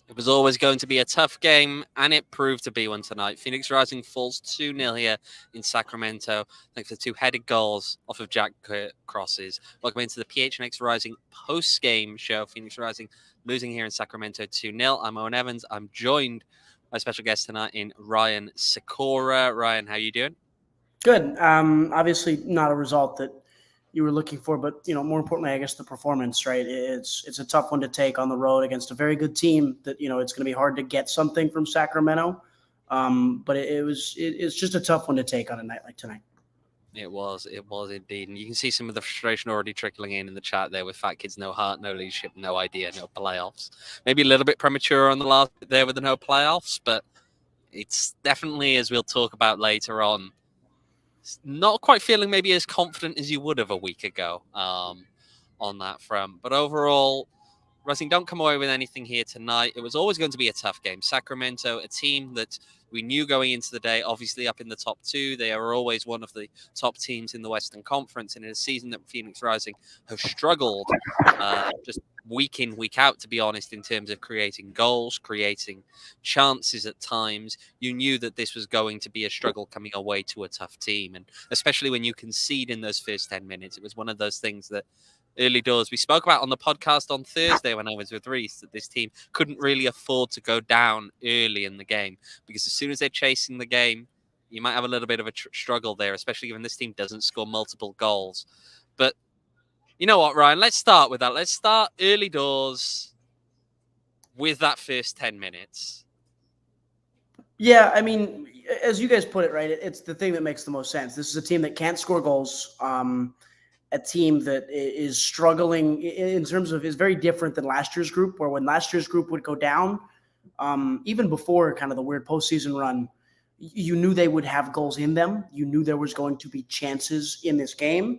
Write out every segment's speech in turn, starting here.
It was always going to be a tough game, and it proved to be one tonight. Phoenix Rising falls 2-0 here in Sacramento, thanks to two-headed goals off of Jack Gurr crosses. Welcome into the PHNX Rising post-game show. Phoenix Rising losing here in Sacramento 2-0. I'm Owen Evans. I'm joined by special guest tonight in Ryan Sykora. Ryan, how you doing? Good. Obviously not a result that you were looking for, but more importantly, I guess the performance, right? It's a tough one to take on the road against a very good team that, it's going to be hard to get something from Sacramento. But it's just a tough one to take on a night like tonight. It was indeed. And you can see some of the frustration already trickling in the chat there with Fat Kids, no heart, no leadership, no idea, no playoffs. Maybe a little bit premature on the last bit there with the no playoffs, but it's definitely, as we'll talk about later on, not quite feeling maybe as confident as you would have a week ago on that front. But overall, Rising don't come away with anything here tonight. It was always going to be a tough game. Sacramento, a team that we knew going into the day, obviously up in the top two. They are always one of the top teams in the Western Conference. And in a season that Phoenix Rising have struggled just week in, week out, to be honest, in terms of creating goals, creating chances at times, you knew that this was going to be a struggle coming away to a tough team. And especially when you concede in those first 10 minutes, it was one of those things that early doors we spoke about on the podcast on Thursday when I was with Reese, that this team couldn't really afford to go down early in the game, because as soon as they're chasing the game, you might have a little bit of a struggle there, especially when this team doesn't score multiple goals. But you know what, Ryan? Let's start with that. Let's start early doors with that first 10 minutes. Yeah, I mean, as you guys put it, right, it's the thing that makes the most sense. This is a team that can't score goals. A team that is struggling in terms of is very different than last year's group, where when last year's group would go down, even before kind of the weird postseason run, you knew they would have goals in them. You knew there was going to be chances in this game.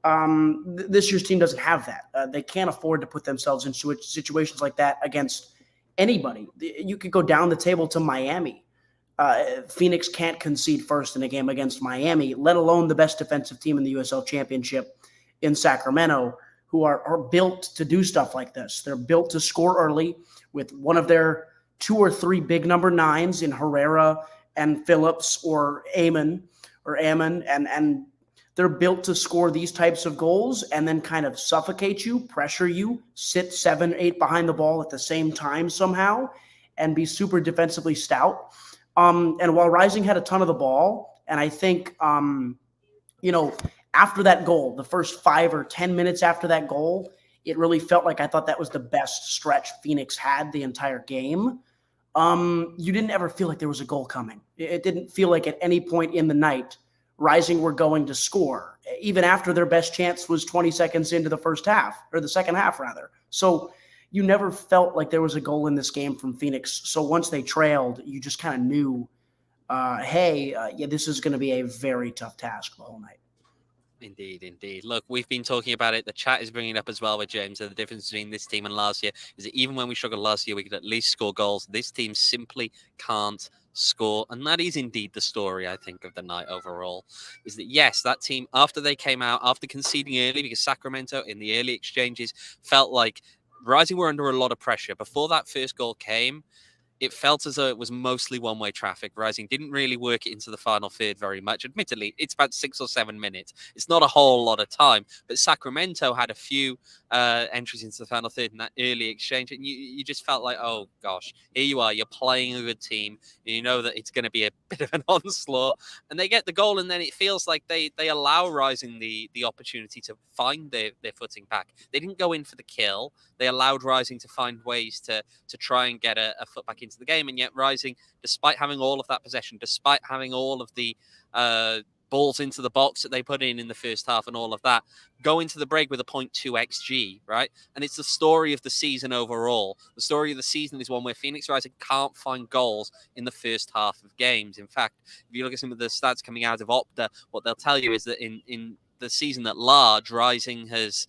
This year's team doesn't have that. They can't afford to put themselves in situations like that against anybody. You could go down the table to Miami. Phoenix can't concede first in a game against Miami, let alone the best defensive team in the USL Championship in Sacramento, who are built to do stuff like this. They're built to score early with one of their 2 or 3 big number 9s in Herrera and Phillips or Ammon, and they're built to score these types of goals and then kind of suffocate you, pressure you, sit 7, 8 behind the ball at the same time somehow, and be super defensively stout. And while Rising had a ton of the ball, and I think, after that goal, the first 5 or 10 minutes after that goal, it really felt like I thought that was the best stretch Phoenix had the entire game. You didn't ever feel like there was a goal coming. It didn't feel like at any point in the night Rising were going to score, even after their best chance was 20 seconds into the first half, or the second half rather. So you never felt like there was a goal in this game from Phoenix. So once they trailed, you just kind of knew, this is going to be a very tough task the whole night. Indeed. Look, we've been talking about it. The chat is bringing it up as well with James. So the difference between this team and last year is that even when we struggled last year, we could at least score goals. This team simply can't score. And that is indeed the story, I think, of the night overall, is that, yes, that team, after they came out, after conceding early, because Sacramento in the early exchanges felt like Rising were under a lot of pressure. Before that first goal came, it felt as though it was mostly one-way traffic. Rising didn't really work it into the final third very much. Admittedly, it's about 6 or 7 minutes. It's not a whole lot of time. But Sacramento had a few entries into the final third in that early exchange. And you just felt like, oh, gosh, here you are. You're playing a good team. And you know that it's going to be a bit of an onslaught. And they get the goal, and then it feels like they allow Rising the opportunity to find their footing back. They didn't go in for the kill. They allowed Rising to find ways to try and get a foot back into the game. And yet Rising, despite having all of that possession, despite having all of the balls into the box that they put in the first half and all of that, go into the break with a 0.2 XG, right? And it's the story of the season overall. The story of the season is one where Phoenix Rising can't find goals in the first half of games. In fact, if you look at some of the stats coming out of Opta, what they'll tell you is that in the season at large, Rising has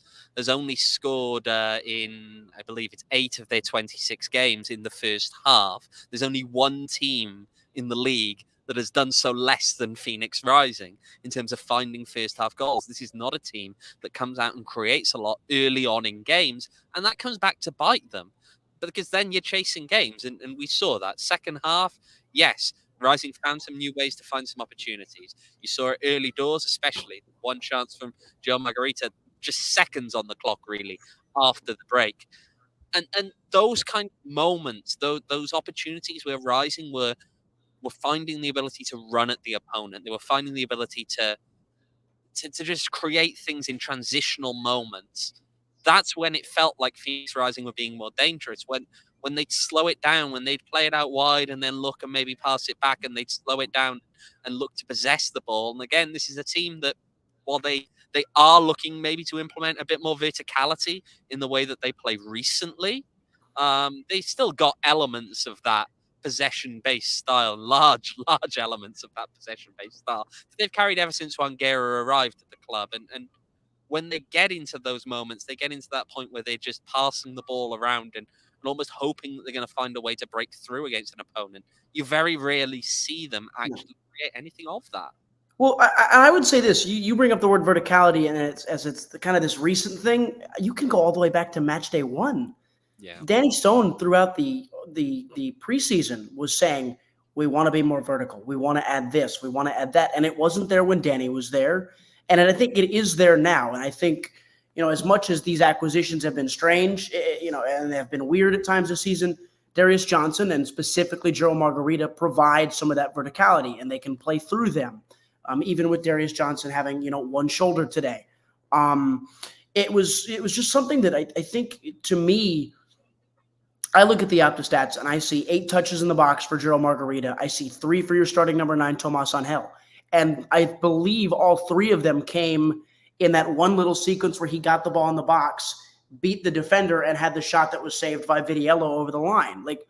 only scored in, I believe it's 8 of their 26 games in the first half. There's only one team in the league that has done so less than Phoenix Rising in terms of finding first half goals. This is not a team that comes out and creates a lot early on in games, and that comes back to bite them. But because then you're chasing games, and we saw that. Second half, yes, Rising found some new ways to find some opportunities. You saw it early doors, especially one chance from Joe Margarita, just seconds on the clock, really, after the break. And those kind of moments, those opportunities where Rising were finding the ability to run at the opponent. They were finding the ability to just create things in transitional moments. That's when it felt like Phoenix Rising were being more dangerous. When they'd slow it down, when they'd play it out wide and then look and maybe pass it back, and they'd slow it down and look to possess the ball. And again, this is a team that, while they are looking maybe to implement a bit more verticality in the way that they play recently, they still got elements of that possession-based style, large elements of that possession-based style that they've carried ever since Juan Guerra arrived at the club. And when they get into those moments, they get into that point where they're just passing the ball around and almost hoping that they're going to find a way to break through against an opponent. You very rarely see them actually create anything of that. Well, I would say this. You bring up the word verticality, and it's the kind of this recent thing. You can go all the way back to match day 1. Yeah. Danny Stone throughout the preseason was saying, we want to be more vertical. We want to add this. We want to add that. And it wasn't there when Danny was there. And I think it is there now. And I think, as much as these acquisitions have been strange, and they have been weird at times this season, Darius Johnson and specifically Joe Margarita provide some of that verticality, and they can play through them. Even with Darius Johnson having, one shoulder today. It was just something that I think, to me, I look at the Opta stats and I see 8 touches in the box for Gerald Margarita. I see 3 for your starting number 9, Tomas Angel. And I believe all 3 of them came in that one little sequence where he got the ball in the box, beat the defender, and had the shot that was saved by Vidiello over the line. Like,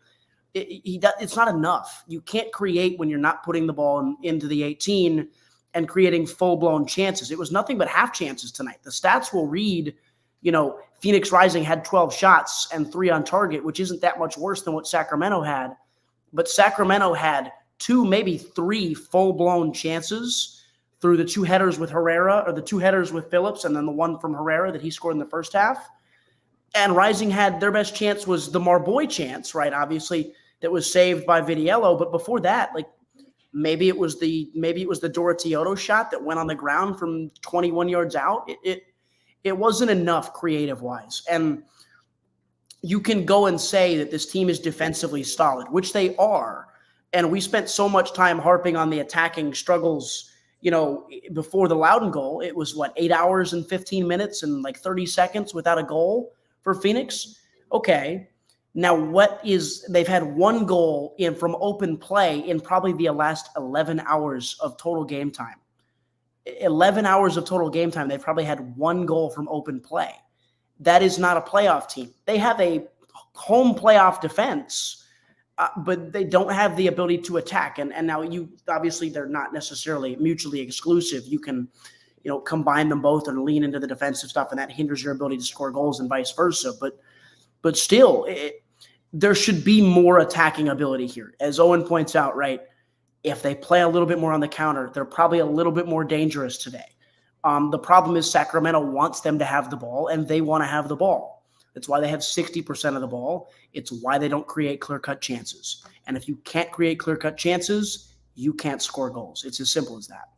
it's not enough. You can't create when you're not putting the ball into the 18 and creating full-blown chances. It was nothing but half chances tonight. The stats will read, Phoenix Rising had 12 shots and 3 on target, which isn't that much worse than what Sacramento had. But Sacramento had 2, maybe 3 full-blown chances through the 2 headers with Herrera, or the 2 headers with Phillips, and then the one from Herrera that he scored in the first half. And Rising had their best chance was the Marboy chance, right? Obviously, that was saved by Vidiello. But before that, maybe it was the Dora Teodo shot that went on the ground from 21 yards out. It wasn't enough creative-wise. And you can go and say that this team is defensively solid, which they are. And we spent so much time harping on the attacking struggles, before the Loudon goal. It was, 8 hours and 15 minutes and 30 seconds without a goal for Phoenix? Okay. Now, they've had 1 goal from open play in probably the last 11 hours of total game time. 11 hours of total game time, they've probably had 1 goal from open play. That is not a playoff team. They have a home playoff defense, but they don't have the ability to attack. And now obviously they're not necessarily mutually exclusive. You can, combine them both and lean into the defensive stuff, and that hinders your ability to score goals and vice versa. But still, there should be more attacking ability here. As Owen points out, right, if they play a little bit more on the counter, they're probably a little bit more dangerous today. The problem is Sacramento wants them to have the ball, and they want to have the ball. That's why they have 60% of the ball. It's why they don't create clear-cut chances. And if you can't create clear-cut chances, you can't score goals. It's as simple as that.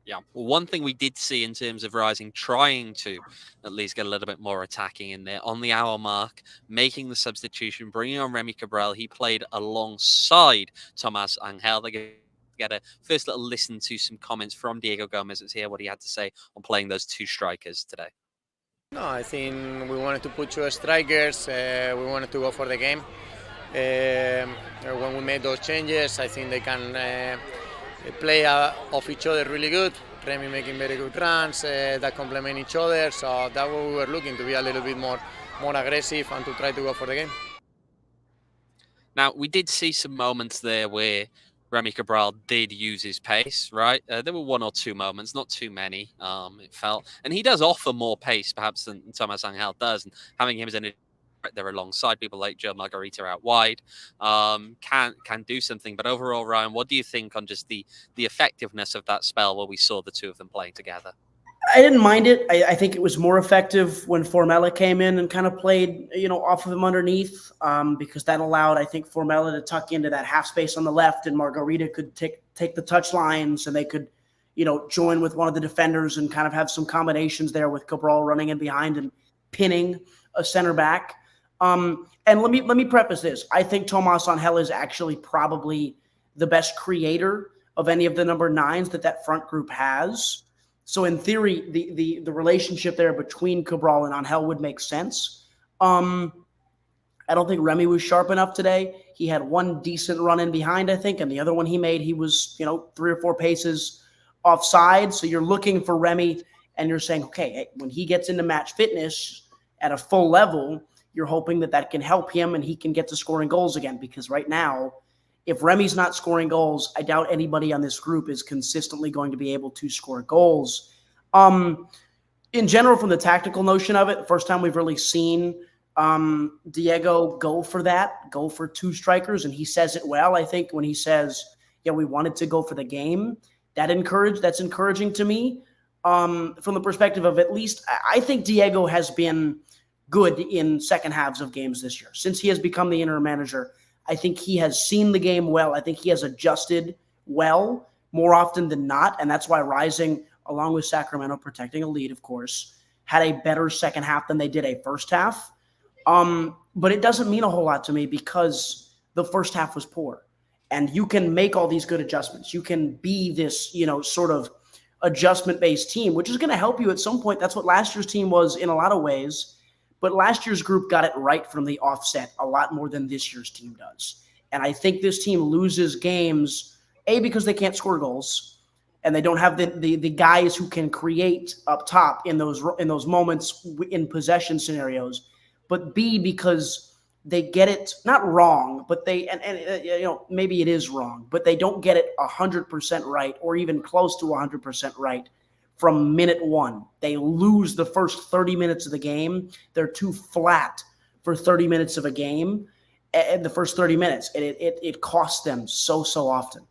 Yeah. Well, one thing we did see in terms of Rising trying to at least get a little bit more attacking in there on the hour mark, making the substitution, bringing on Remy Cabral. He played alongside Tomas Angel. They get a first little listen to some comments from Diego Gomez. Let's hear what he had to say on playing those 2 strikers today. No, I think we wanted to put 2 strikers. We wanted to go for the game. When we made those changes, I think they can play off each other really good. Remy making very good runs that complement each other. So that's what we were looking to be a little bit more aggressive and to try to go for the game. Now, we did see some moments there where Remy Cabral did use his pace, right? There were one or two moments, not too many, it felt. And he does offer more pace, perhaps, than Thomas Angel does. And having him as an right there alongside people like Joe Margarita out wide can do something. But overall, Ryan, what do you think on just the effectiveness of that spell where we saw the two of them playing together? I didn't mind it. I think it was more effective when Formella came in and kind of played, off of him underneath, because that allowed, I think, Formella to tuck into that half space on the left, and Margarita could take the touch lines, and they could, join with one of the defenders and kind of have some combinations there with Cabral running in behind and pinning a center back. And let me preface this. I think Tomas Angel is actually probably the best creator of any of the number 9s that front group has. So in theory, the relationship there between Cabral and Angel would make sense. I don't think Remy was sharp enough today. He had one decent run in behind, I think, and the other one he made, he was 3 or 4 paces offside. So you're looking for Remy, and you're saying, okay, when he gets into match fitness at a full level, you're hoping that can help him and he can get to scoring goals again. Because right now, if Remy's not scoring goals, I doubt anybody on this group is consistently going to be able to score goals. In general, from the tactical notion of it, the first time we've really seen Diego go for 2 strikers, and he says it well. I think when he says, yeah, we wanted to go for the game, that's encouraging to me. From the perspective of, at least, I think Diego has been good in second halves of games this year. Since he has become the interim manager, I think he has seen the game well. I think he has adjusted well more often than not, and that's why Rising, along with Sacramento protecting a lead, of course, had a better second half than they did a first half. But it doesn't mean a whole lot to me because the first half was poor. And you can make all these good adjustments. You can be this, sort of adjustment-based team, which is going to help you at some point. That's what last year's team was in a lot of ways. But last year's group got it right from the offset a lot more than this year's team does. And I think this team loses games, A, because they can't score goals, and they don't have the guys who can create up top in those moments in possession scenarios, but B, because they get it not wrong, but they maybe it is wrong, but they don't get it 100% right or even close to 100% right from minute 1. They lose the first 30 minutes of the game. They're too flat for 30 minutes of a game, and the first 30 minutes, and it costs them so often.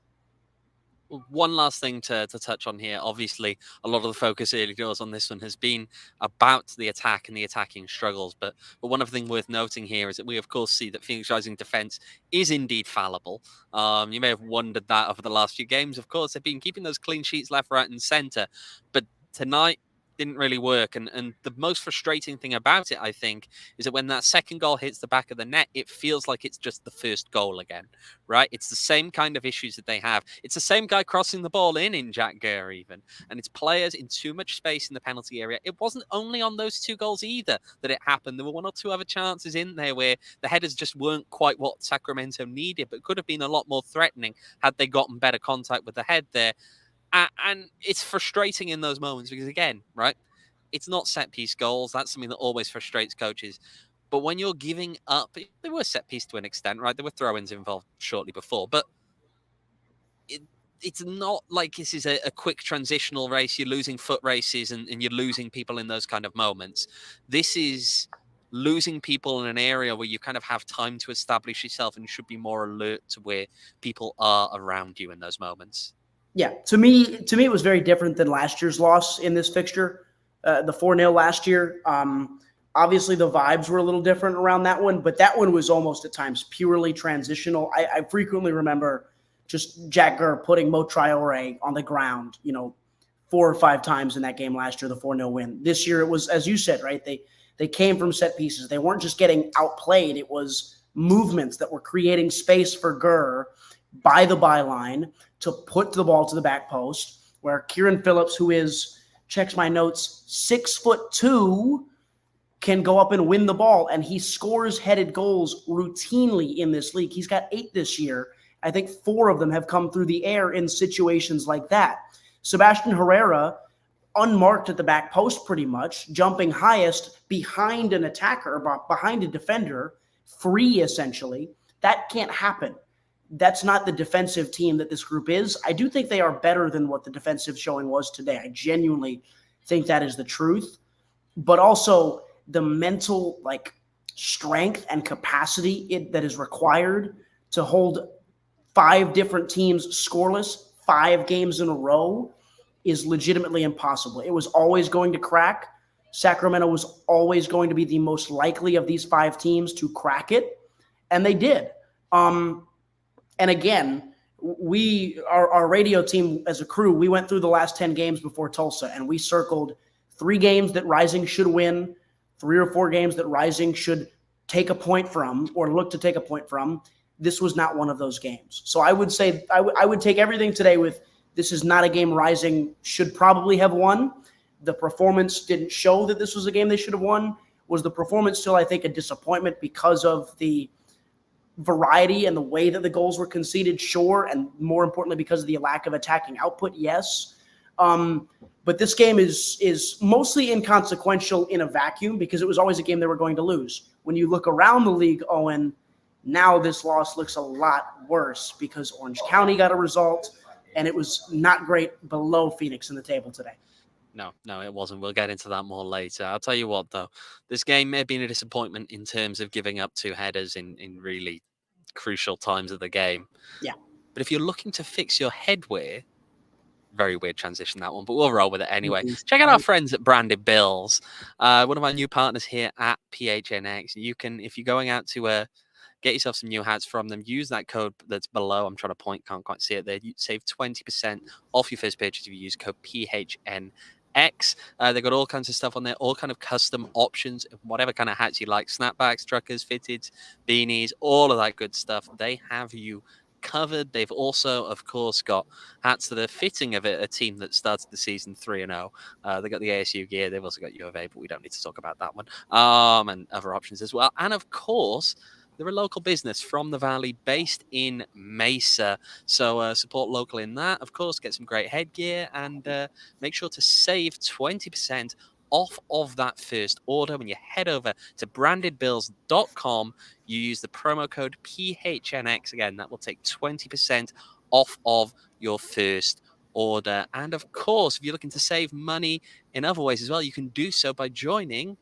One last thing to touch on here. Obviously, a lot of the focus early doors on this one has been about the attack and the attacking struggles. But one other thing worth noting here is that we, of course, see that Phoenix Rising defense is indeed fallible. You may have wondered that over the last few games. Of course, they've been keeping those clean sheets left, right, and center. But tonight didn't really work. And the most frustrating thing about it, I think, is that when that second goal hits the back of the net, it feels like it's just the first goal again, right? It's the same kind of issues that they have. It's the same guy crossing the ball in Jack Gurr even. And it's players in too much space in the penalty area. It wasn't only on those 2 goals either that it happened. There were 1 or 2 other chances in there where the headers just weren't quite what Sacramento needed, but could have been a lot more threatening had they gotten better contact with the head there. And it's frustrating in those moments because, again, right, it's not set-piece goals. That's something that always frustrates coaches. But when you're giving up, they were set-piece to an extent, right? There were throw-ins involved shortly before. But it's not like this is a quick transitional race. You're losing foot races and you're losing people in those kind of moments. This is losing people in an area where you kind of have time to establish yourself and should be more alert to where people are around you in those moments. Yeah, to me, it was very different than last year's loss in this fixture, the 4-0 last year. Obviously, the vibes were a little different around that one, but that one was almost at times purely transitional. I frequently remember just Jack Gurr putting Mo Traore on the ground, 4 or 5 times in that game last year, the 4-0 win. This year, it was, as you said, right? They came from set pieces. They weren't just getting outplayed. It was movements that were creating space for Gurr by the byline to put the ball to the back post, where Kieran Phillips, who is, checks my notes, 6'2", can go up and win the ball, and he scores headed goals routinely in this league. He's got 8 this year, I think 4 of them have come through the air in situations like that. Sebastian Herrera, unmarked at the back post pretty much, jumping highest behind an attacker, behind a defender, free essentially. That can't happen. That's not the defensive team that this group is. I do think they are better than what the defensive showing was today. I genuinely think that is the truth. But also the mental strength and capacity that is required to hold 5 different teams scoreless 5 games in a row is legitimately impossible. It was always going to crack. Sacramento was always going to be the most likely of these 5 teams to crack it, and they did. And again, our radio team as a crew, we went through the last 10 games before Tulsa, and we circled 3 games that Rising should win, 3 or 4 games that Rising should take a point from or look to take a point from. This was not one of those games. So I would say I would take everything today with this is not a game Rising should probably have won. The performance didn't show that this was a game they should have won. Was the performance still, I think, a disappointment because of the variety and the way that the goals were conceded? Sure. And more importantly, because of the lack of attacking output? Yes. But this game is mostly inconsequential in a vacuum because it was always a game they were going to lose. When you look around the league, Owen, now this loss looks a lot worse because Orange County got a result, and it was not great below Phoenix in the table today. No, it wasn't. We'll get into that more later. I'll tell you what, though. This game may have been a disappointment in terms of giving up 2 headers in really crucial times of the game. Yeah. But if you're looking to fix your headwear, very weird transition, that one, but we'll roll with it anyway. Check out our friends at Branded Bills, one of our new partners here at PHNX. You can, if you're going out to get yourself some new hats from them, use that code that's below. I'm trying to point, can't quite see it there. You save 20% off your first purchase if you use code PHNX. They've got all kinds of stuff on there, all kind of custom options, whatever kind of hats you like, snapbacks, truckers, fitteds, beanies, all of that good stuff. They have you covered. They've also, of course, got hats that are fitting of a team that started the season 3-0. They got the ASU gear. They've also got U of A, but we don't need to talk about that one. And other options as well. And of course, they're a local business from the Valley based in Mesa. So support local in that. Of course, get some great headgear and make sure to save 20% off of that first order when you head over to brandedbills.com. You use the promo code PHNX. Again, that will take 20% off of your first order. And of course, if you're looking to save money in other ways as well, you can do so by joining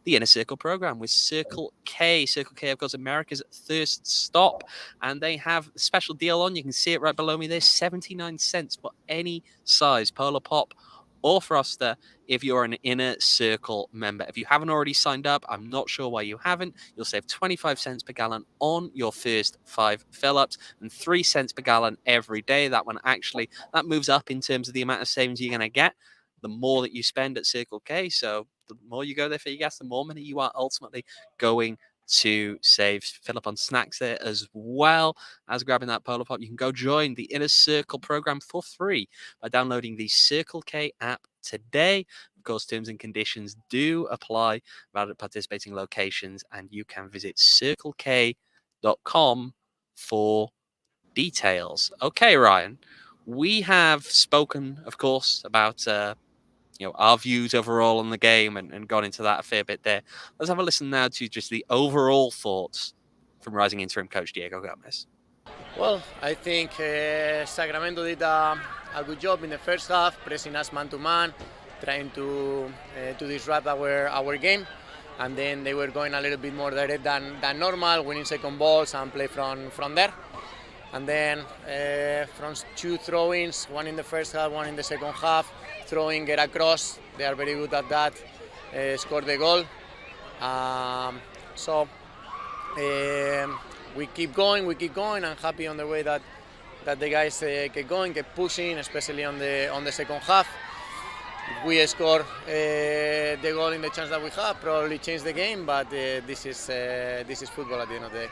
the Inner Circle program with Circle K. Circle K, of course, America's thirst stop. And they have a special deal on. You can see it right below me there. 79 cents for any size Polar Pop or Froster if you're an Inner Circle member. If you haven't already signed up, I'm not sure why you haven't. You'll save 25 cents per gallon on your first 5 fill-ups and 3 cents per gallon every day. That one actually, that moves up in terms of the amount of savings you're going to get the more that you spend at Circle K. So the more you go there for your gas, the more money you are ultimately going to save. Fill up on snacks there as well as grabbing that Polar Pop. You can go join the Inner Circle program for free by downloading the Circle K app today. Of course, terms and conditions do apply at participating locations, and you can visit circlek.com for details. Okay, Ryan, we have spoken, of course, about our views overall on the game and gone into that a fair bit there. Let's have a listen now to just the overall thoughts from Rising interim coach Diego Gomez. Well, I think Sacramento did a good job in the first half, pressing us man-to-man, trying to disrupt our game. And then they were going a little bit more direct than normal, winning second balls and play from there. And then from 2 throw-ins, one in the first half, one in the second half, throwing, get across. They are very good at that. Scored the goal. We keep going. I'm happy on the way that the guys keep going, keep pushing, especially on the second half. If we score the goal in the chance that we have, probably change the game. But this is football at the end of the day.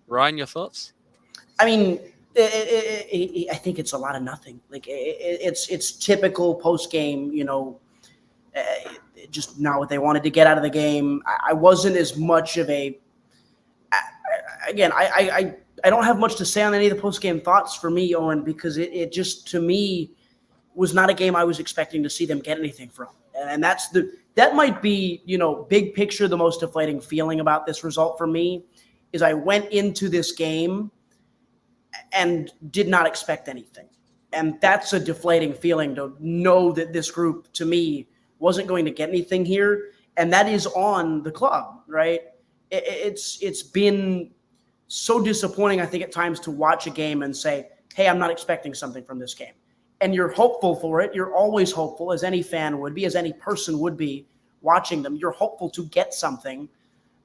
Ryan, your thoughts? I mean, I think it's a lot of nothing. Like it's typical post game, just not what they wanted to get out of the game. I wasn't as much of again, I don't have much to say on any of the post-game thoughts for me, Owen, because it just, to me, was not a game I was expecting to see them get anything from. And that might be, big picture, the most deflating feeling about this result for me is I went into this game and did not expect anything. And that's a deflating feeling, to know that this group, to me, wasn't going to get anything here. And that is on the club, right? It's been so disappointing, I think, at times to watch a game and say, hey, I'm not expecting something from this game. And you're hopeful for it. You're always hopeful, as any fan would be, as any person would be watching them. You're hopeful to get something.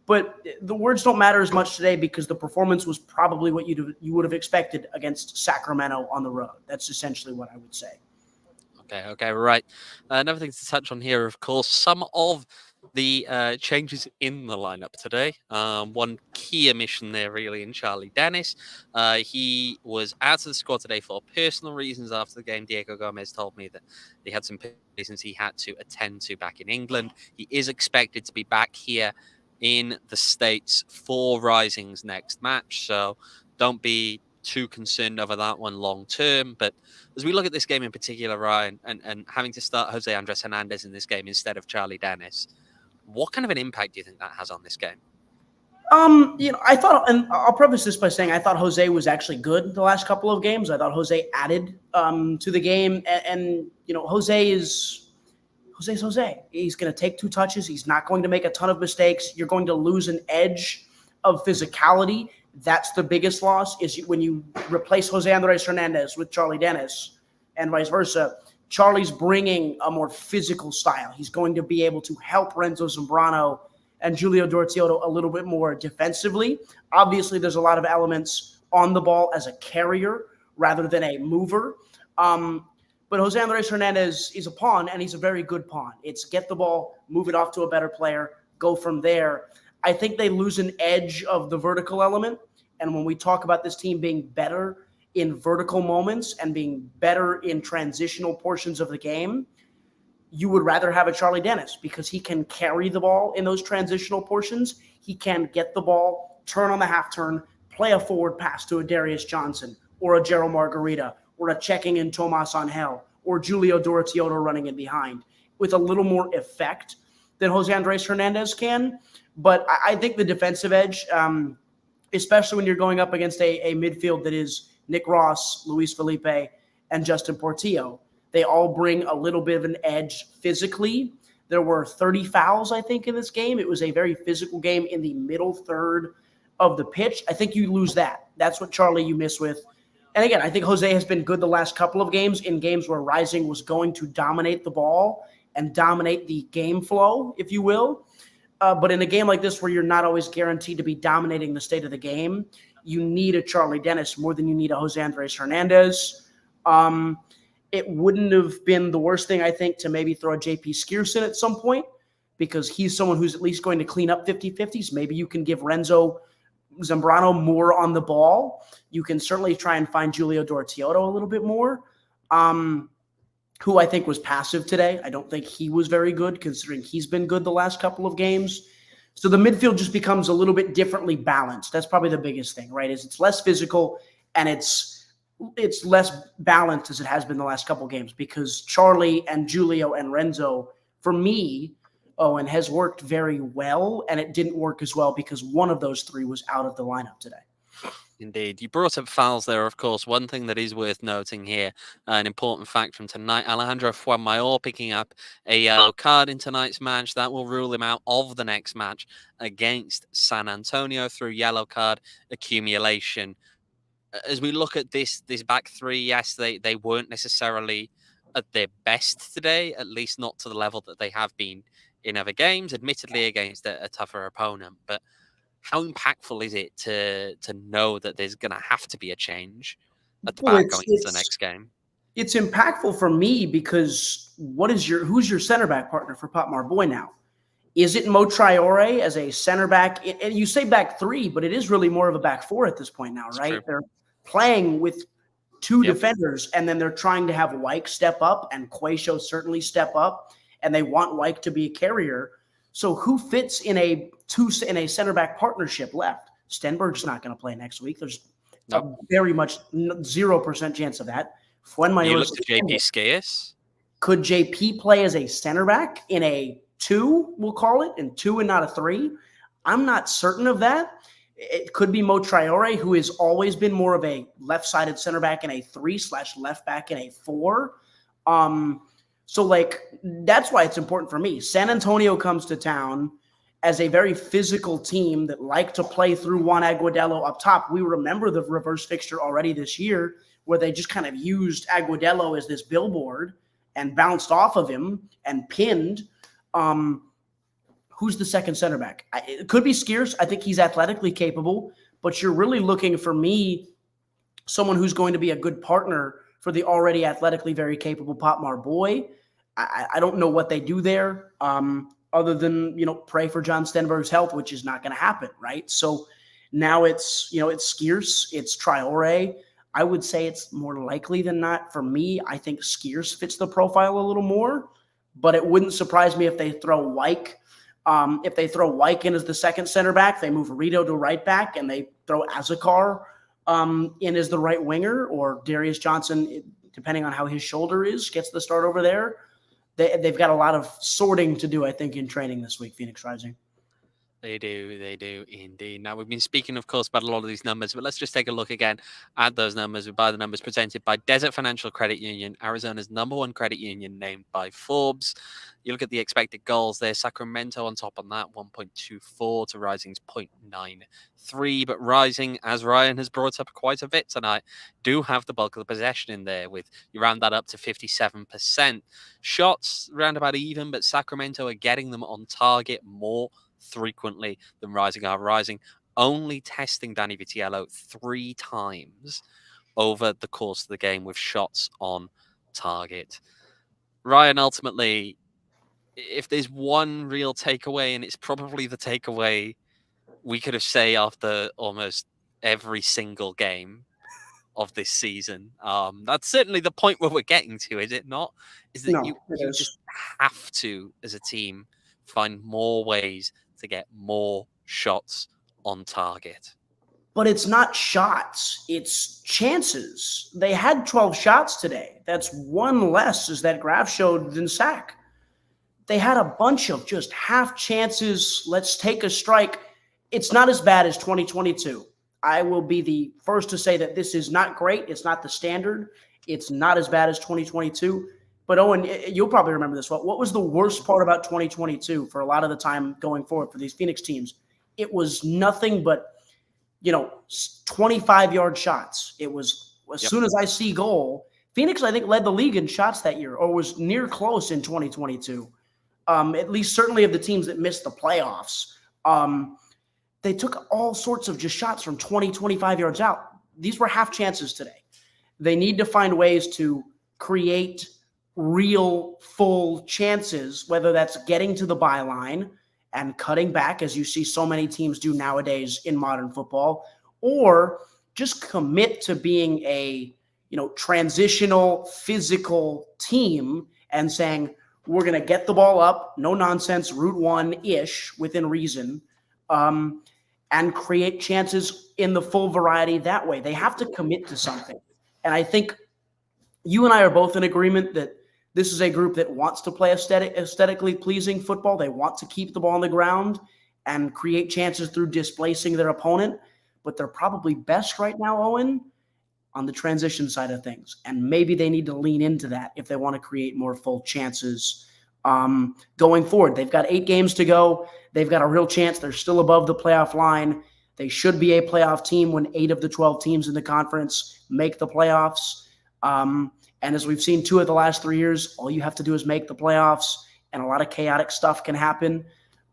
But the words don't matter as much today because the performance was probably what you would have expected against Sacramento on the road. That's essentially what I would say. Okay, right. Another thing to touch on here, of course, some of the changes in the lineup today. One key omission there, really, in Charlie Dennis. He was out of the squad today for personal reasons after the game. Diego Gomez told me that he had some reasons he had to attend to back in England. He is expected to be back here in the States for Rising's next match, so don't be too concerned over that one long term. But as we look at this game in particular, Ryan, and having to start Jose Andres Hernandez in this game instead of Charlie Dennis, what kind of an impact do you think that has on this game? I thought, and I'll preface this by saying I thought Jose was actually good the last couple of games. I thought Jose added to the game, and Jose's Jose. He's going to take 2 touches. He's not going to make a ton of mistakes. You're going to lose an edge of physicality. That's the biggest loss, is when you replace Jose Andres Hernandez with Charlie Dennis and vice versa. Charlie's bringing a more physical style. He's going to be able to help Renzo Zambrano and Julio Dortiotto a little bit more defensively. Obviously, there's a lot of elements on the ball as a carrier rather than a mover. But Jose Andres Hernandez is a pawn, and he's a very good pawn. It's get the ball, move it off to a better player, go from there. I think they lose an edge of the vertical element. And when we talk about this team being better in vertical moments and being better in transitional portions of the game, you would rather have a Charlie Dennis because he can carry the ball in those transitional portions. He can get the ball, turn on the half turn, play a forward pass to a Darius Johnson or a Gerald Margarita or a checking in Tomas Angel or Julio Dortiotto running in behind with a little more effect than Jose Andres Hernandez can. But I think the defensive edge, especially when you're going up against a midfield that is Nick Ross, Luis Felipe, and Justin Portillo, they all bring a little bit of an edge physically. There were 30 fouls, I think, in this game. It was a very physical game in the middle third of the pitch. I think you lose that. That's what Charlie you miss with. And again, I think Jose has been good the last couple of games, in games where Rising was going to dominate the ball and dominate the game flow, if you will. But in a game like this where you're not always guaranteed to be dominating the state of the game, you need a Charlie Dennis more than you need a Jose Andres Hernandez. It wouldn't have been the worst thing, I think, to maybe throw a JP Skierson at some point, because he's someone who's at least going to clean up 50-50s. Maybe you can give Renzo Zambrano more on the ball. You can certainly try and find Julio Dortiotto a little bit more, who I think was passive today. I don't think he was very good, considering he's been good the last couple of games. So the midfield just becomes a little bit differently balanced. That's probably the biggest thing, right? Is it's less physical and it's less balanced as it has been the last couple of games, because Charlie and Julio and Renzo, for me, Owen, has worked very well, and it didn't work as well because one of those 3 was out of the lineup today. Indeed. You brought up fouls there, of course. One thing that is worth noting here, an important fact from tonight, Alejandro Fuenmayor picking up a yellow card in tonight's match. That will rule him out of the next match against San Antonio through yellow card accumulation. As we look at this back 3, yes, they weren't necessarily at their best today, at least not to the level that they have been in other games, admittedly against a tougher opponent. But how impactful is it to know that there's going to have to be a change at the back going into the next game? It's impactful for me because who's your center back partner for Pop Marboy now? Is it Mo Traore as a center back? And you say back 3, but it is really more of a back 4 at this point now, right? True. They're playing with 2 defenders, and then they're trying to have Wyke step up and Quaisho certainly step up, and they want Wyke to be a carrier. So who fits in a center back partnership left? Stenberg's not going to play next week. There's Nope. a very much 0% chance of that. You looked at JP Skias. Could JP play as a center back in a 2, we'll call it, in 2 and not a 3? I'm not certain of that. It could be Mo Traore, who has always been more of a left-sided center back in a 3/left back in a 4. So, like, that's why it's important for me. San Antonio comes to town as a very physical team that like to play through Juan Agudelo up top. We remember the reverse fixture already this year where they just kind of used Agudelo as this billboard and bounced off of him and pinned. Who's the second center back? It could be Skiers. I think he's athletically capable, but you're really looking for me, someone who's going to be a good partner for the already athletically very capable Potmar boy. I don't know what they do there other than, pray for John Stenberg's health, which is not going to happen, right? So now it's Skiers, it's Traore. I would say it's more likely than not. For me, I think Skiers fits the profile a little more, but it wouldn't surprise me if they throw Wyke. If they throw Wyke in as the second center back, they move Rito to right back, and they throw Azakar in as the right winger, or Darius Johnson, depending on how his shoulder is, gets the start over there. They've got a lot of sorting to do, I think, in training this week, Phoenix Rising. They do indeed. Now, we've been speaking, of course, about a lot of these numbers, but let's just take a look again at those numbers. By the numbers presented by Desert Financial Credit Union, Arizona's #1 credit union, named by Forbes. You look at the expected goals there. Sacramento on top on that, 1.24 to Rising's 0.93. But Rising, as Ryan has brought up quite a bit tonight, do have the bulk of the possession in there. With you round that up to 57%. Shots round about even, but Sacramento are getting them on target more frequently than Rising are. Rising only testing Danny Vitiello 3 times over the course of the game with shots on target. Ryan, ultimately, if there's one real takeaway, and it's probably the takeaway we could have say after almost every single game of this season, that's certainly the point where we're getting to, is it not? Is that you just have to, as a team, find more ways to get more shots on target. But it's not shots, it's chances. They had 12 shots today. That's one less, as that graph showed, than Sac. They had a bunch of just half chances. Let's take a strike. It's not as bad as 2022. I will be the first to say that this is not great. It's not the standard. It's not as bad as 2022. But Owen, you'll probably remember this. What was the worst part about 2022 for a lot of the time going forward for these Phoenix teams? It was nothing but, 25-yard shots. It was as soon as I see goal. Phoenix, I think, led the league in shots that year, or was near close in 2022. At least certainly of the teams that missed the playoffs. They took all sorts of just shots from 20, 25 yards out. These were half chances today. They need to find ways to create real full chances, whether that's getting to the byline and cutting back, as you see so many teams do nowadays in modern football, or just commit to being a transitional physical team and saying, we're going to get the ball up, no nonsense, route one-ish within reason, and create chances in the full variety that way. They have to commit to something. And I think you and I are both in agreement that this is a group that wants to play aesthetically pleasing football. They want to keep the ball on the ground and create chances through displacing their opponent. But they're probably best right now, Owen, on the transition side of things. And maybe they need to lean into that if they want to create more full chances going forward. They've got 8 games to go. They've got a real chance. They're still above the playoff line. They should be a playoff team when 8 of the 12 teams in the conference make the playoffs. And as we've seen 2 of the last 3 years, all you have to do is make the playoffs, and a lot of chaotic stuff can happen.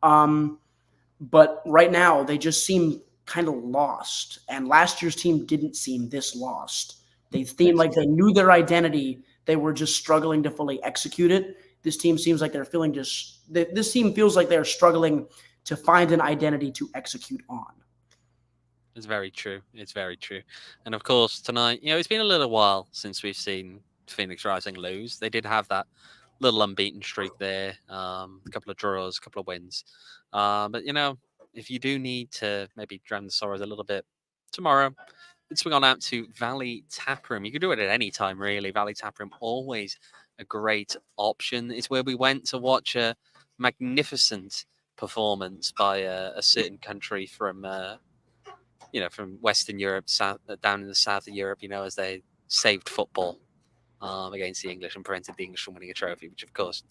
But right now, they just seem kind of lost. And last year's team didn't seem this lost. They seemed like they knew their identity. They were just struggling to fully execute it. This team seems like this team feels like they're struggling to find an identity to execute on. It's very true. It's very true. And of course, tonight, it's been a little while since we've seen Phoenix Rising lose. They did have that little unbeaten streak there, a couple of draws, a couple of wins. But, if you do need to maybe drown the sorrows a little bit tomorrow, let's swing on out to Valley Taproom. You can do it at any time, really. Valley Taproom, always a great option. It's where we went to watch a magnificent performance by a certain country from, from Western Europe, down in the south of Europe, as they saved football against the English and prevented the English from winning a trophy, which, of course,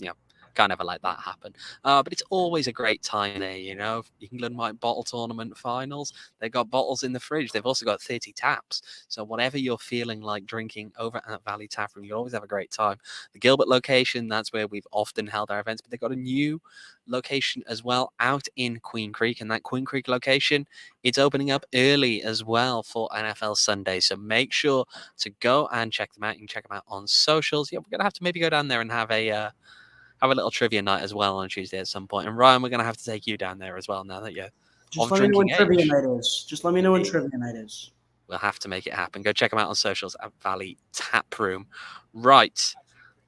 can't ever let that happen. But it's always a great time there, England might bottle tournament finals. They've got bottles in the fridge. They've also got 30 taps. So whatever you're feeling like drinking over at Valley Taproom, you'll always have a great time. The Gilbert location, that's where we've often held our events, but they've got a new location as well out in Queen Creek. And that Queen Creek location, it's opening up early as well for NFL Sunday. So make sure to go and check them out. You can check them out on socials. Yeah, we're going to have to maybe go down there and have a little trivia night as well on Tuesday at some point. And Ryan, we're going to have to take you down there as well now that you're just let me know when trivia night is. Just let me know when trivia night is. We'll have to make it happen. Go check them out on socials at Valley Taproom. Right.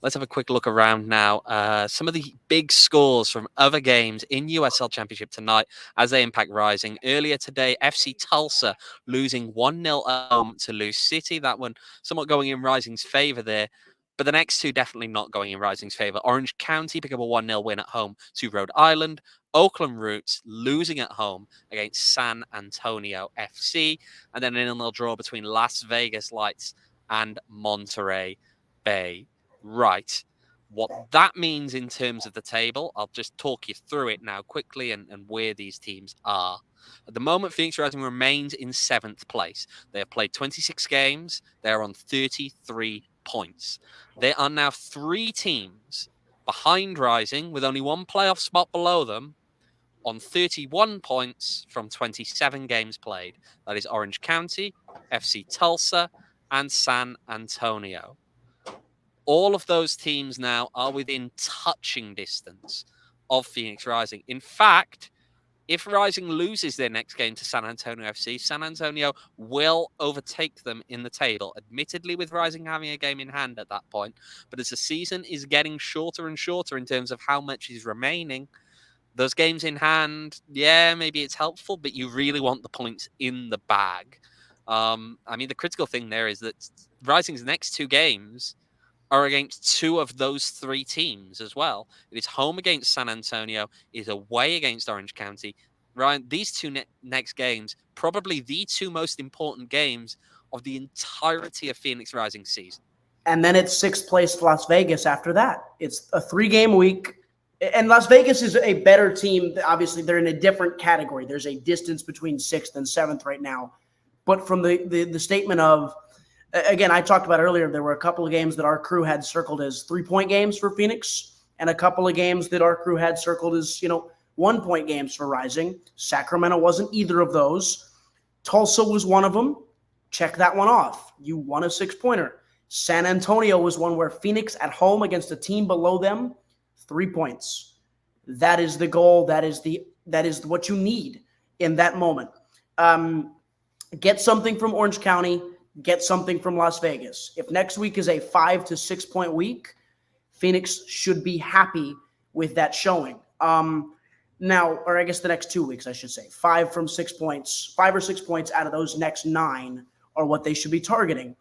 Let's have a quick look around now. Some of the big scores from other games in USL Championship tonight as they impact Rising. Earlier today, FC Tulsa losing 1-0 at home to Lease City. That one somewhat going in Rising's favour there. But the next two definitely not going in Rising's favour. Orange County pick up a 1-0 win at home to Rhode Island. Oakland Roots losing at home against San Antonio FC. And then an 0-0 draw between Las Vegas Lights and Monterey Bay. Right. What that means in terms of the table, I'll just talk you through it now quickly and where these teams are. At the moment, Phoenix Rising remains in 7th place. They have played 26 games. They're on 33 points. There are now 3 teams behind Rising with only 1 playoff spot below them on 31 points from 27 games played. That is Orange County, FC Tulsa, and San Antonio. All of those teams now are within touching distance of Phoenix Rising. In fact, if Rising loses their next game to San Antonio FC, San Antonio will overtake them in the table, admittedly with Rising having a game in hand at that point. But as the season is getting shorter and shorter in terms of how much is remaining, those games in hand, yeah, maybe it's helpful, but you really want the points in the bag. The critical thing there is that Rising's next 2 games are against 2 of those 3 teams as well. It is home against San Antonio, it is away against Orange County. Ryan, these 2 next games, probably the 2 most important games of the entirety of Phoenix Rising season. And then it's 6th place Las Vegas after that. It's a 3-game week. And Las Vegas is a better team. Obviously, they're in a different category. There's a distance between 6th and 7th right now. But from the statement of, again, I talked about earlier, there were a couple of games that our crew had circled as 3-point games for Phoenix and a couple of games that our crew had circled as, 1-point games for Rising. Sacramento wasn't either of those. Tulsa was one of them. Check that one off. You won a 6-pointer. San Antonio was one where Phoenix at home against a team below them, 3 points. That is the goal. That is what you need in that moment. Get something from Orange County. Get something from Las Vegas. If next week is a 5 to 6 point week, Phoenix should be happy with that showing. Now, or I guess the next 2 weeks, I should say, 5 or 6 points out of those next 9 are what they should be targeting.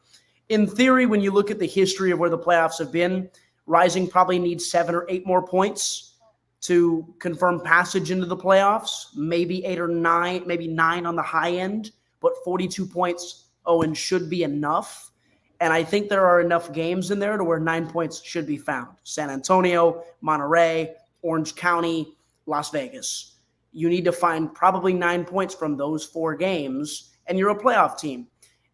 In theory, when you look at the history of where the playoffs have been, Rising probably needs 7 or 8 more points to confirm passage into the playoffs. Maybe 8 or 9, maybe 9 on the high end, but 42 points Owain should be enough. And I think there are enough games in there to where 9 points should be found. San Antonio, Monterey, Orange County, Las Vegas. You need to find probably 9 points from those 4 games, and you're a playoff team.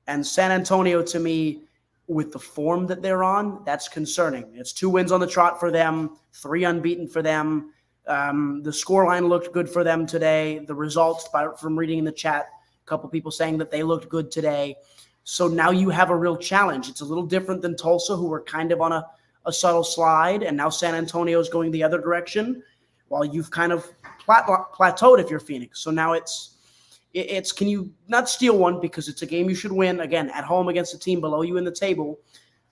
And San Antonio, to me, with the form that they're on, that's concerning. It's 2 wins on the trot for them, 3 unbeaten for them. The scoreline looked good for them today. The results, from reading in the chat, a couple people saying that they looked good today. So now you have a real challenge. It's a little different than Tulsa, who were kind of on a subtle slide, and now San Antonio is going the other direction, while you've kind of plateaued if you're Phoenix. So now it's can you not steal one, because it's a game you should win, again, at home against a team below you in the table,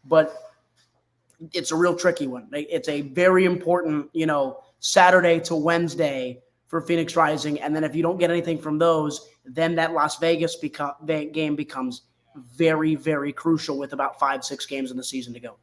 but it's a real tricky one. It's a very important, Saturday to Wednesday for Phoenix Rising. And then if you don't get anything from those, then that Las Vegas game becomes very, very crucial with about 5-6 games in the season to go.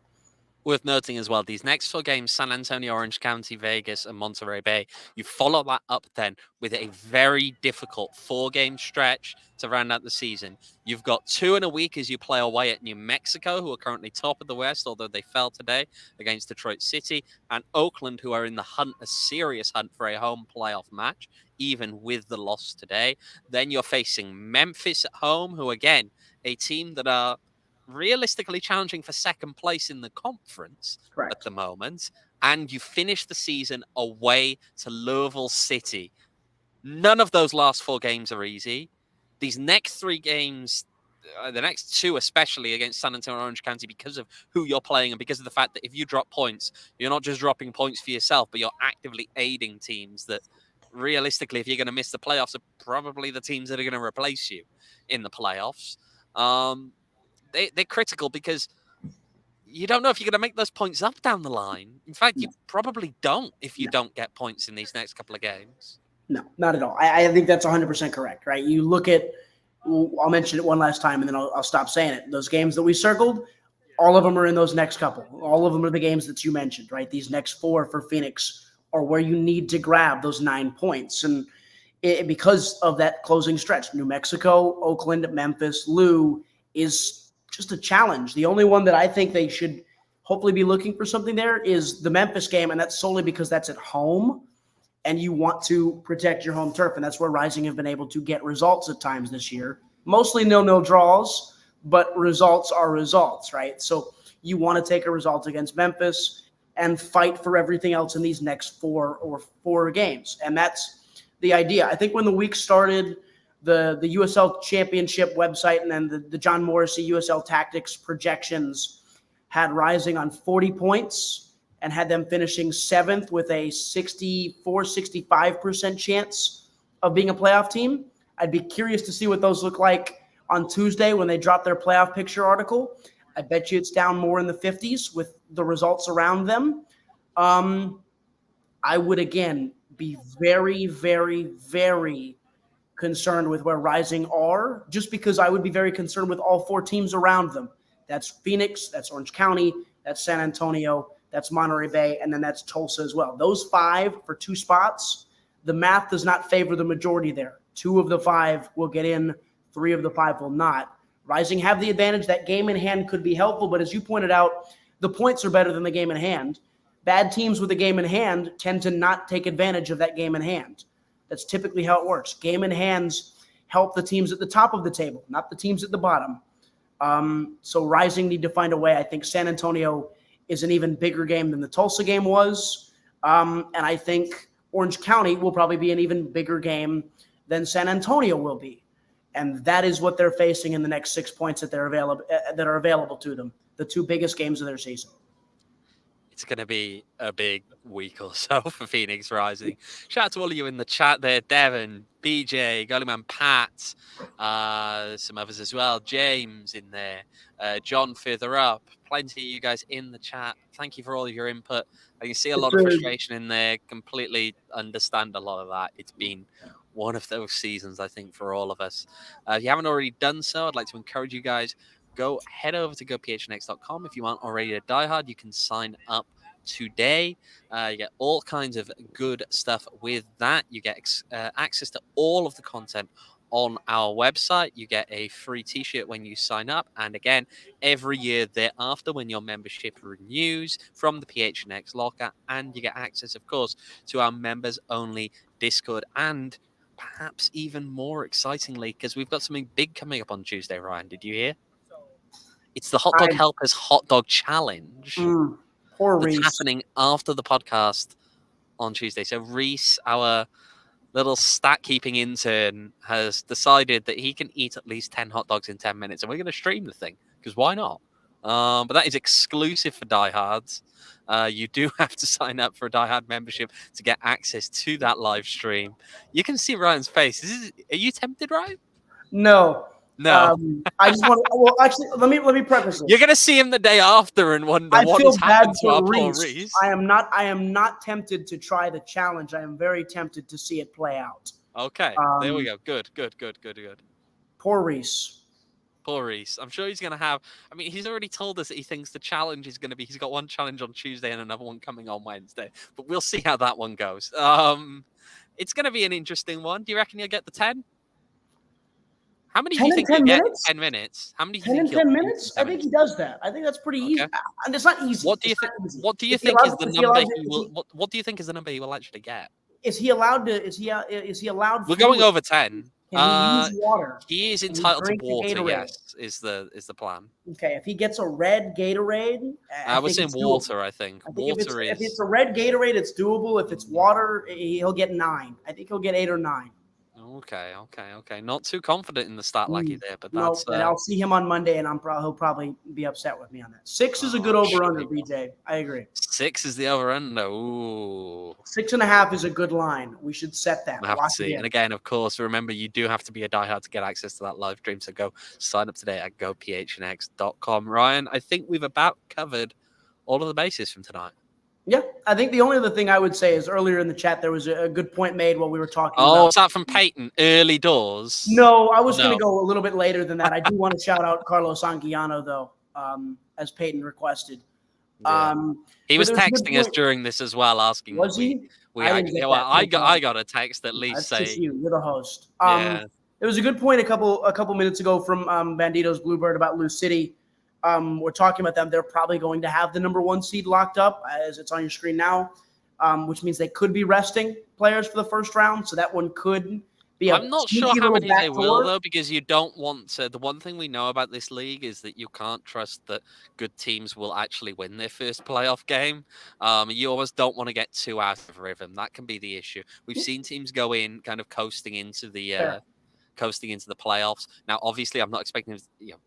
Worth noting as well, these next 4 games, San Antonio, Orange County, Vegas, and Monterey Bay, you follow that up then with a very difficult 4-game stretch to round out the season. You've got 2 in a week as you play away at New Mexico, who are currently top of the West, although they fell today against Detroit City, and Oakland, who are in the hunt, a serious hunt for a home playoff match, even with the loss today. Then you're facing Memphis at home, who again, a team that are realistically challenging for second place in the conference at the moment, and you finish the season away to Louisville City. None of those last 4 games are easy. These next 3 games, the next 2 especially against San Antonio and Orange County, because of who you're playing and because of the fact that if you drop points, you're not just dropping points for yourself, but you're actively aiding teams that realistically, if you're going to miss the playoffs, are probably the teams that are going to replace you in the playoffs. They're critical because you don't know if you're going to make those points up down the line. In fact, you probably don't if you don't get points in these next couple of games. No, not at all. I think that's 100% correct, right? You look at, I'll mention it one last time and then I'll stop saying it. Those games that we circled, all of them are in those next couple. All of them are the games that you mentioned, right? These next 4 for Phoenix are where you need to grab those 9 points. And because of that closing stretch, New Mexico, Oakland, Memphis, Lou is just a challenge. The only one that I think they should hopefully be looking for something there is the Memphis game, and that's solely because that's at home, and you want to protect your home turf, and that's where Rising have been able to get results at times this year. Mostly 0-0 draws, but results are results, right? So you want to take a result against Memphis and fight for everything else in these next 4 games, and that's the idea. I think when the week started, the USL Championship website and then the John Morrissey USL Tactics projections had Rising on 40 points and had them finishing 7th with a 64-65% chance of being a playoff team. I'd be curious to see what those look like on Tuesday when they drop their playoff picture article. I bet you it's down more in the 50s with the results around them. I would, again, be very, very, very concerned with where Rising are, just because I would be very concerned with all 4 teams around them. That's Phoenix, that's Orange County, that's San Antonio, that's Monterey Bay, and then that's Tulsa as well. Those 5 for 2 spots, the math does not favor the majority there. 2 of the 5 will get in, 3 of the 5 will not. Rising have the advantage that game in hand could be helpful, but as you pointed out, the points are better than the game in hand. Bad teams with a game in hand tend to not take advantage of that game in hand. That's typically how it works. Game in hands help the teams at the top of the table, not the teams at the bottom. So Rising need to find a way. I think San Antonio is an even bigger game than the Tulsa game was. And I think Orange County will probably be an even bigger game than San Antonio will be. And that is what they're facing in the next 6 points that are available to them, the 2 biggest games of their season. It's going to be a big week or so for Phoenix Rising. Shout out to all of you in the chat there. Devon, BJ, Goalyman Pat, some others as well. James in there. John further up. Plenty of you guys in the chat. Thank you for all of your input. I can see a lot of frustration in there. Completely understand a lot of that. It's been one of those seasons, I think, for all of us. If you haven't already done so, I'd like to encourage you guys, go head over to gophnx.com. If you aren't already a diehard, you can sign up today. You get all kinds of good stuff with that. You get access to all of the content on our website. You get a free t-shirt when you sign up. And again, every year thereafter, when your membership renews from the PHNX locker, and you get access, of course, to our members-only Discord, and perhaps even more excitingly, because we've got something big coming up on Tuesday, Ryan. Did you hear? It's the Hot Dog Helpers Hot Dog Challenge. Poor that's Reese. happening after the podcast on Tuesday. So Reese, our little stat-keeping intern, has decided that he can eat at least 10 hot dogs in 10 minutes, and we're going to stream the thing, because why not? But that is exclusive for diehards. You do have to sign up for a diehard membership to get access to that live stream. You can see Ryan's face. Are you tempted, Ryan? No. No. I just want. Well, actually, let me preface this. You're going to see him the day after and wonder I what feel has bad happened to for our poor Reese. Reese. I am not tempted to try the challenge. I am very tempted to see it play out. Okay, there we go. Good. Poor Reese. Poor Reese. I'm sure he's going to have... I mean, he's already told us that he thinks the challenge is going to be... He's got one challenge on Tuesday and another one coming on Wednesday. But we'll see how that one goes. It's going to be an interesting one. Do you reckon you'll get the 10? How many do you think you'll get in 10 minutes? How many do you think 10 minutes? I think he does that. I think that's pretty easy. And it's not easy. What do you think? What do you think is the number he will? What do you think is the number he will actually get? Is he allowed to? Is he allowed? We're going over 10. Can he use water? He is entitled to water. Yes, is the plan. Okay, if he gets a red Gatorade, I was saying water. I think water is. If it's a red Gatorade, it's doable. If it's water, he'll get 9. I think he'll get 8 or 9. Okay. Not too confident in the stat lucky there, but that's. And I'll see him on Monday, and he'll probably be upset with me on that. 6 is a good over/under, BJ. I agree. 6 is the over/under. Ooh. 6.5 is a good line. We should set that. We'll have to see. And again, of course, remember you do have to be a diehard to get access to that live stream. So go sign up today at gophnx.com. Ryan, I think we've about covered all of the bases from tonight. Yeah, I think the only other thing I would say is earlier in the chat there was a good point made while we were talking. Oh, is that from Peyton? Early doors? No, I was going to go a little bit later than that. I do want to shout out Carlos Anguiano, though, as Peyton requested. Yeah. He was texting us during this as well, asking. Was he? I got a text at least saying. That's just you. You're the host. There was a good point a couple minutes ago from Bandito's Bluebird about Loose City. We're talking about them. They're probably going to have the number 1 seed locked up, as it's on your screen now, which means they could be resting players for the first round. So that one could be. I'm not sure how many they will, though, because you don't want to. The one thing we know about this league is that you can't trust that good teams will actually win their first playoff game. You almost don't want to get too out of rhythm. That can be the issue. We've seen teams go in kind of coasting into the playoffs. Now, obviously, I'm not expecting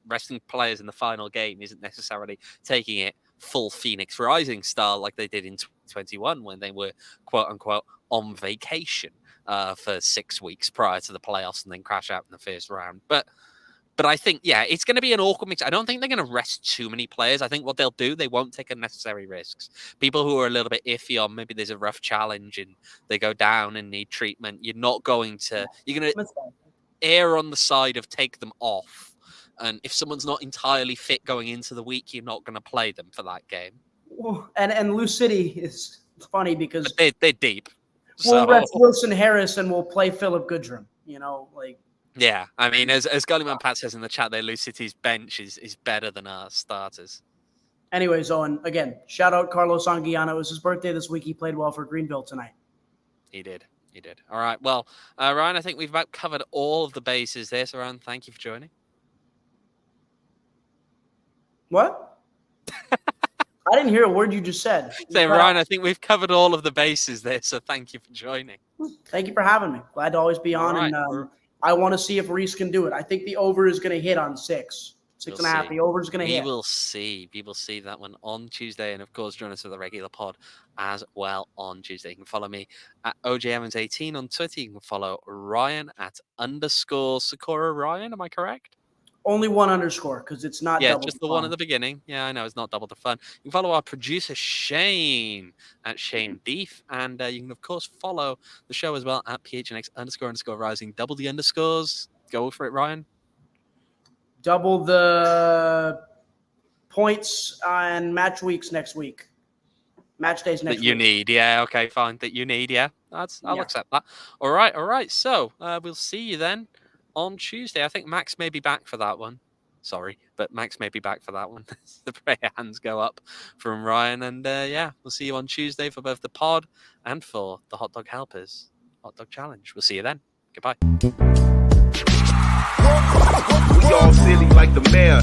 resting players in the final game isn't necessarily taking it full Phoenix Rising style like they did in 2021 when they were quote unquote on vacation for 6 weeks prior to the playoffs and then crash out in the first round. But I think, it's going to be an awkward mix. I don't think they're going to rest too many players. I think what they'll do, they won't take unnecessary risks. People who are a little bit iffy on maybe there's a rough challenge and they go down and need treatment, you're going to err on the side of take them off, and if someone's not entirely fit going into the week, you're not going to play them for that game. Well, and Loose City is funny because they're deep. We'll rest Wilson Harris and we'll play Philip Goodrum. Yeah, I mean, as Gollyman Pat says in the chat, there, Loose City's bench is better than our starters. Anyways, Owen, again, shout out Carlos Anguiano. It was his birthday this week. He played well for Greenville tonight. He did. All right. Well, Ryan, I think we've about covered all of the bases there. So, Ryan, thank you for joining. What? I didn't hear a word you just said. Ryan, I think we've covered all of the bases there. So, thank you for joining. Thank you for having me. Glad to always be on. Right. And I want to see if Reese can do it. I think the over is going to hit on 6. 6.5. The over is going to hit. We will see that one on Tuesday. And, of course, join us for the regular pod as well on Tuesday. You can follow me at OJEvans18 on Twitter. You can follow Ryan at _Sykora Ryan. Am I correct? Only 1 underscore because it's not double just the one at the beginning. Yeah, I know. It's not double the fun. You can follow our producer, Shane, at Shane Deef. And you can, of course, follow the show as well at PHNX__rising. Double the underscores. Go for it, Ryan. Double the points on match weeks next week. Match days next week. That you need. Yeah, okay, fine. That you need, yeah. I'll accept that. All right. So we'll see you then on Tuesday. I think Max may be back for that one. Sorry, but Max may be back for that one. The prayer hands go up from Ryan. And we'll see you on Tuesday for both the pod and for the Hot Dog Helpers Hot Dog Challenge. We'll see you then. Goodbye. We all silly like the mayor.